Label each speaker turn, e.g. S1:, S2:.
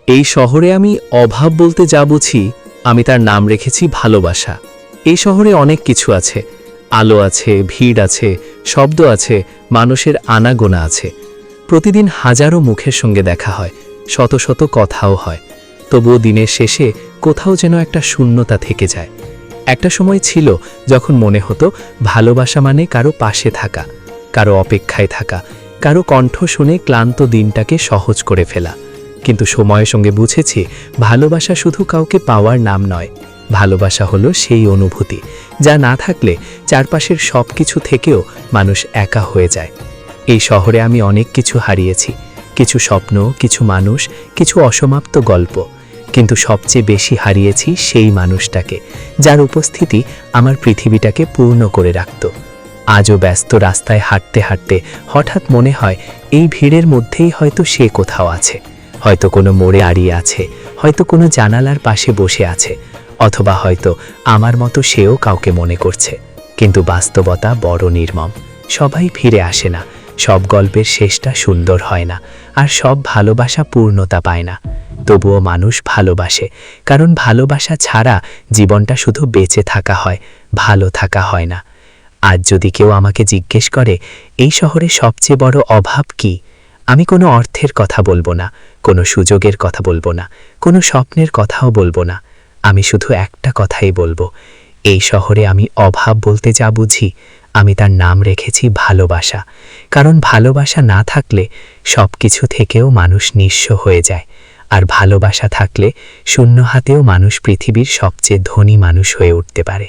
S1: এই শহরে আমি অভাব বলতে যা বুঝি, আমি তার নাম রেখেছি ভালোবাসা। এই শহরে অনেক কিছু আছে, আলো আছে, ভিড় আছে, শব্দ আছে, মানুষের আনাগোনা আছে। প্রতিদিন হাজারো মুখের সঙ্গে দেখা হয়, শত শত কথাও হয়। তবুও দিনের শেষে কোথাও যেন একটা শূন্যতা থেকে যায়। একটা সময় ছিল যখন মনে হতো ভালোবাসা মানে কারো পাশে থাকা, কারো অপেক্ষায় থাকা, কারো কণ্ঠ শুনে ক্লান্ত দিনটাকে সহজ করে ফেলা। কিন্তু সময়ের সঙ্গে বুঝেছি ভালোবাসা শুধু কাউকে পাওয়ার নাম নয়। ভালোবাসা হলো সেই অনুভূতি যা না থাকলে চারপাশের সব কিছু থেকেও মানুষ একা হয়ে যায়। এই শহরে আমি অনেক কিছু হারিয়েছি, কিছু স্বপ্ন, কিছু মানুষ, কিছু অসমাপ্ত গল্প। কিন্তু সবচেয়ে বেশি হারিয়েছি সেই মানুষটাকে, যার উপস্থিতি আমার পৃথিবীটাকে পূর্ণ করে রাখত। আজও ব্যস্ত রাস্তায় হাঁটতে হাঁটতে হঠাৎ মনে হয় এই ভিড়ের মধ্যেই হয়তো সে কোথাও আছে, হয়তো কোনো মোড়ে দাঁড়িয়ে আছে, হয়তো কোনো জানালার পাশে বসে আছে, অথবা হয়তো আমার মতো সেও কাউকে মনে করছে। কিন্তু বাস্তবতা বড় নির্মম। সবাই ফিরে আসে না, সব গল্পের শেষটা সুন্দর হয় না, আর সব ভালোবাসা পূর্ণতা পায় না। তবুও মানুষ ভালোবাসে, কারণ ভালোবাসা ছাড়া জীবনটা শুধু বেঁচে থাকা হয়, ভালো থাকা হয় না। আজ যদি কেউ আমাকে জিজ্ঞেস করে এই শহরে সবচেয়ে বড় অভাব কি, আমি কোনো অর্থের কথা বলবো না, কোনো সুযোগের কথা বলবো না, কোনো স্বপ্নের কথাও বলবো না। আমি শুধু একটা কথাই বলবো, এই শহরে আমি অভাব বলতে যা বুঝি, আমি তার নাম রেখেছি ভালোবাসা। কারণ ভালোবাসা না থাকলে সব কিছু থেকেও মানুষ নিঃস্ব হয়ে যায়, আর ভালোবাসা থাকলে শূন্য হাতেও মানুষ পৃথিবীর সবচেয়ে ধনী মানুষ হয়ে উঠতে পারে।